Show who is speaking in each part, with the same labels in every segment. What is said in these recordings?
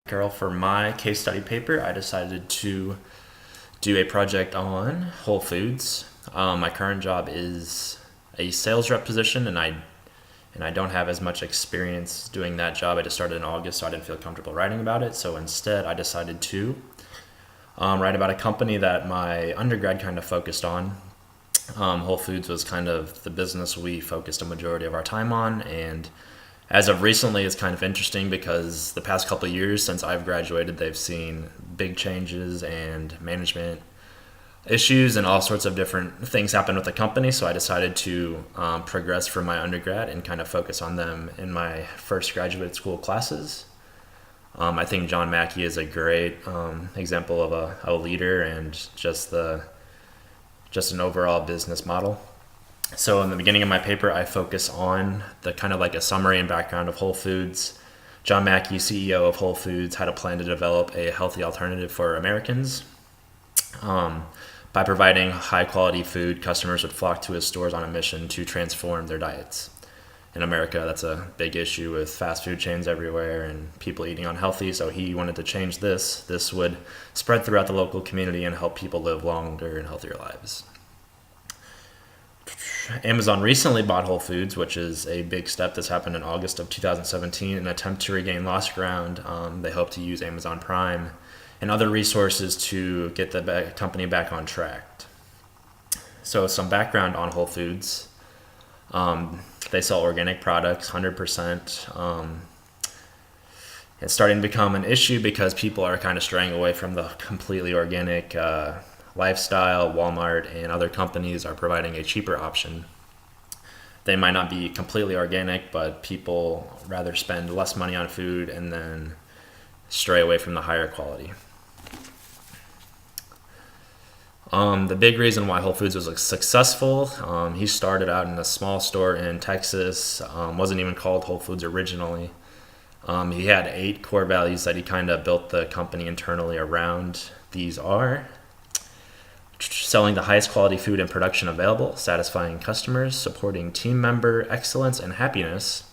Speaker 1: Carol, for my case study paper, I decided to do a project on Whole Foods. My current job is a sales rep position, and I don't have as much experience doing that job. I just started in August, so I didn't feel comfortable writing about it. So instead, I decided to write about a company that my undergrad kind of focused on. Whole Foods was kind of the business we focused a majority of our time on, and as of recently, it's kind of interesting because the past couple of years since I've graduated, they've seen big changes and management issues and all sorts of different things happen with the company. So I decided to progress from my undergrad and kind of focus on them in my first graduate school classes. I think John Mackey is a great example of a leader and just an overall business model. So in the beginning of my paper, I focus on the kind of like a summary and background of Whole Foods. John Mackey, CEO of Whole Foods, had a plan to develop a healthy alternative for Americans. By providing high quality food, customers would flock to his stores on a mission to transform their diets. In America, that's a big issue with fast food chains everywhere and people eating unhealthy, so he wanted to change this. This would spread throughout the local community and help people live longer and healthier lives. Amazon recently bought Whole Foods, which is a big step. This happened in August of 2017 in an attempt to regain lost ground. They hope to use Amazon Prime and other resources to get the company back on track. So some background on Whole Foods. They sell organic products, 100%. It's starting to become an issue because people are kind of straying away from the completely organic lifestyle. Walmart and other companies are providing a cheaper option. They might not be completely organic, but people rather spend less money on food and then stray away from the higher quality. The big reason why Whole Foods was successful, he started out in a small store in Texas, wasn't even called Whole Foods originally. He had 8 core values that he kind of built the company internally around. These are selling the highest quality food and production available, satisfying customers, supporting team member excellence and happiness,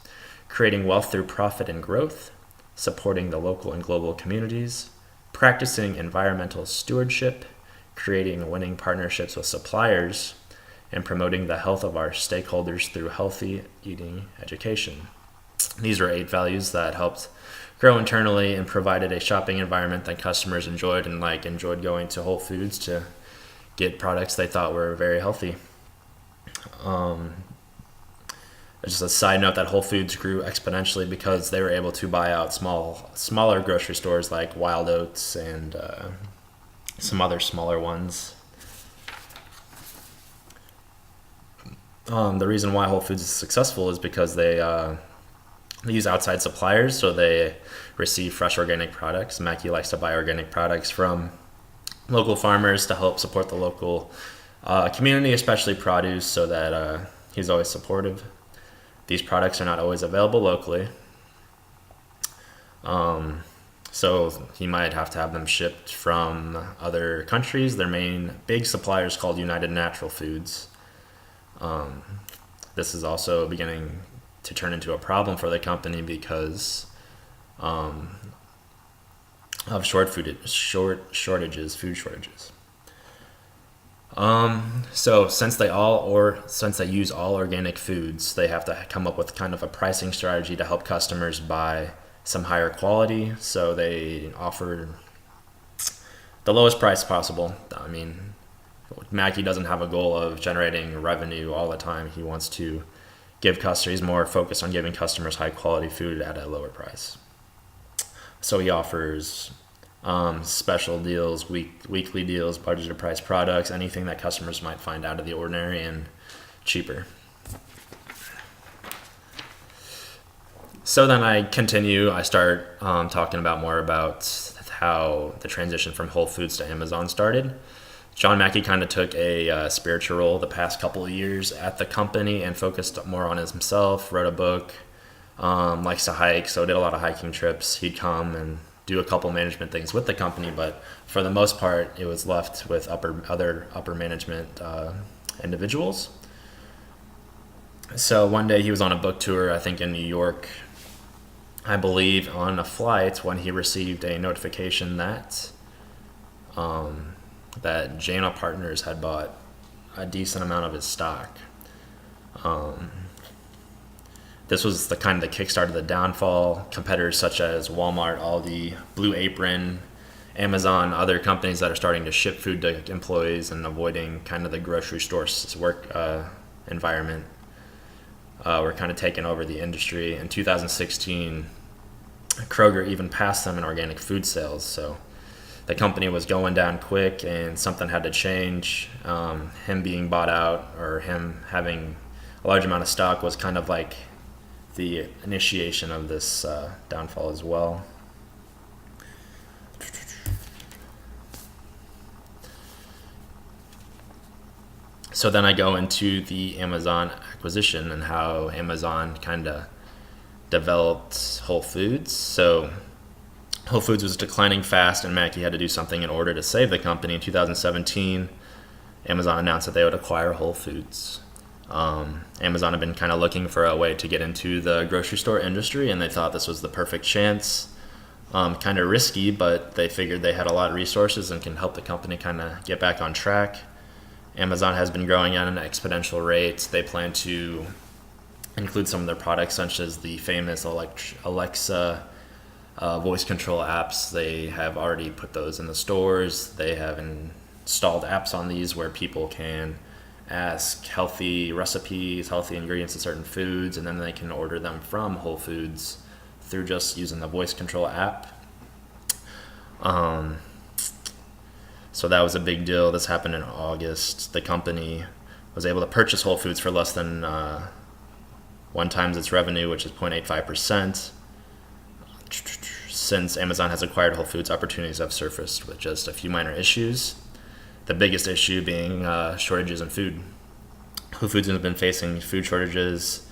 Speaker 1: creating wealth through profit and growth, supporting the local and global communities, practicing environmental stewardship, creating winning partnerships with suppliers, and promoting the health of our stakeholders through healthy eating education. These were 8 values that helped grow internally and provided a shopping environment that customers enjoyed and enjoyed going to Whole Foods to get products they thought were very healthy. Just a side note that Whole Foods grew exponentially because they were able to buy out smaller grocery stores like Wild Oats and some other smaller ones. The reason why Whole Foods is successful is because they use outside suppliers, so they receive fresh organic products. Mackie likes to buy organic products from local farmers to help support the local community, especially produce, so that he's always supportive. These products are not always available locally, so he might have to have them shipped from other countries. Their main big supplier is called United Natural Foods. This is also beginning to turn into a problem for the company because of food shortages. So since they use all organic foods, they have to come up with kind of a pricing strategy to help customers buy some higher quality. So they offer the lowest price possible. I mean, Mackie doesn't have a goal of generating revenue all the time. He wants to give customers, he's more focused on giving customers high quality food at a lower price. So he offers special deals, weekly deals, budgeted price products, anything that customers might find out of the ordinary and cheaper. So then I start talking about more about how the transition from Whole Foods to Amazon started. John Mackey kind of took a spiritual role the past couple of years at the company and focused more on himself, wrote a book, likes to hike, so did a lot of hiking trips. He'd come and do a couple management things with the company, but for the most part, it was left with other upper management individuals. So one day he was on a book tour, I think in New York, I believe, on a flight when he received a notification that that JNO Partners had bought a decent amount of his stock. This was the kind of the kickstart of the downfall. Competitors such as Walmart, Aldi, Blue Apron, Amazon, other companies that are starting to ship food to employees and avoiding kind of the grocery store work environment were kind of taking over the industry. In 2016, Kroger even passed them in organic food sales. So the company was going down quick, and something had to change. Him being bought out, or him having a large amount of stock, was kind of like the initiation of this downfall as well. So then I go into the Amazon acquisition and how Amazon kind of developed Whole Foods. So Whole Foods was declining fast, and Mackey had to do something in order to save the company. In 2017, Amazon announced that they would acquire Whole Foods. Amazon had been kind of looking for a way to get into the grocery store industry, and they thought this was the perfect chance. Kind of risky, but they figured they had a lot of resources and can help the company kind of get back on track. Amazon has been growing at an exponential rate. They plan to include some of their products, such as the famous Alexa voice control apps. They have already put those in the stores. They have installed apps on these where people can ask healthy recipes, healthy ingredients of certain foods, and then they can order them from Whole Foods through just using the voice control app. So that was a big deal. This happened in August. The company was able to purchase Whole Foods for less than 1 times its revenue, which is 0.85%. Since Amazon has acquired Whole Foods, opportunities have surfaced with just a few minor issues. The biggest issue being shortages in food. Whole Foods has been facing food shortages.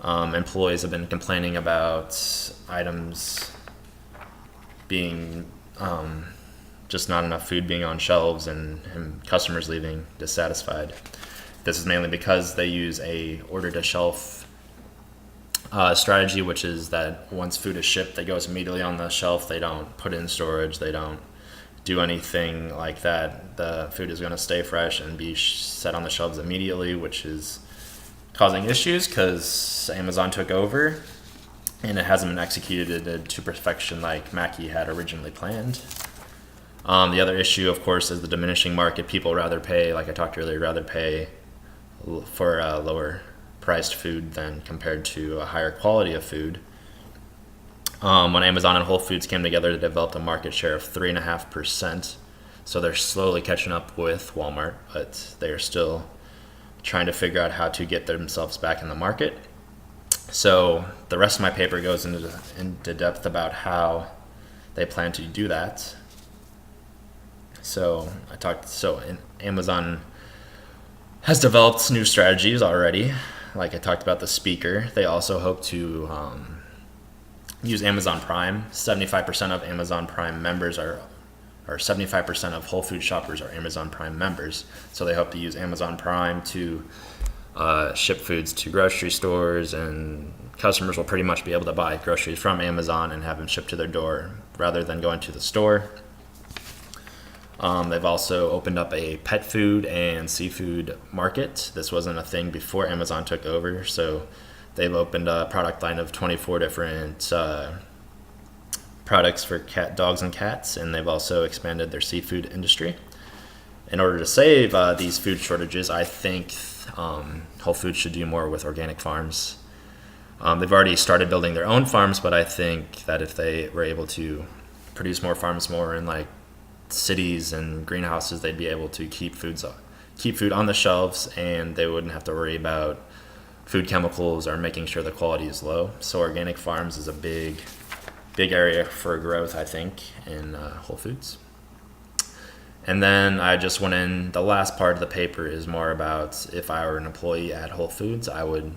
Speaker 1: Employees have been complaining about items being just not enough food being on shelves, and customers leaving dissatisfied. This is mainly because they use a order-to-shelf strategy, which is that once food is shipped, it goes immediately on the shelf. They don't put it in storage. They don't do anything like that. The food is going to stay fresh and be set on the shelves immediately, which is causing issues because Amazon took over and it hasn't been executed to perfection like Mackey had originally planned. The other issue, of course, is the diminishing market. People rather pay, like I talked earlier, rather pay for a lower priced food than compared to a higher quality of food. When Amazon and Whole Foods came together, they developed a market share of 3.5%. So they're slowly catching up with Walmart, but they are still trying to figure out how to get themselves back in the market. So the rest of my paper goes into depth about how they plan to do that. So Amazon has developed new strategies already. Like I talked about the speaker, they also hope to use Amazon Prime. 75% of Amazon Prime members or 75% of Whole Foods shoppers are Amazon Prime members. So they hope to use Amazon Prime to ship foods to grocery stores, and customers will pretty much be able to buy groceries from Amazon and have them shipped to their door rather than going to the store. They've also opened up a pet food and seafood market. This wasn't a thing before Amazon took over, so they've opened a product line of 24 different products for dogs and cats, and they've also expanded their seafood industry. In order to save these food shortages, I think Whole Foods should do more with organic farms. They've already started building their own farms, but I think that if they were able to produce more farms more in like cities and greenhouses, they'd be able to keep food on the shelves, and they wouldn't have to worry about food chemicals or making sure the quality is low. So organic farms is a big area for growth, I think, in Whole Foods. And then I just went in, the last part of the paper is more about if I were an employee at Whole Foods, I would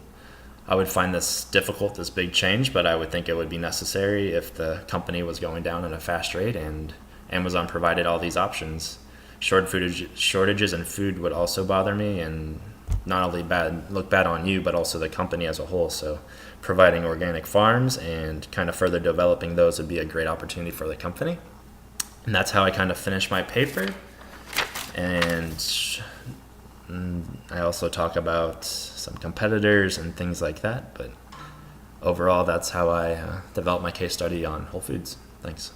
Speaker 1: find this difficult, this big change, but I would think it would be necessary if the company was going down at a fast rate and Amazon provided all these options. Shortages in food would also bother me, and not only look bad on you, but also the company as a whole. So providing organic farms and kind of further developing those would be a great opportunity for the company. And that's how I kind of finished my paper. And I also talk about some competitors and things like that. But overall, that's how I developed my case study on Whole Foods. Thanks.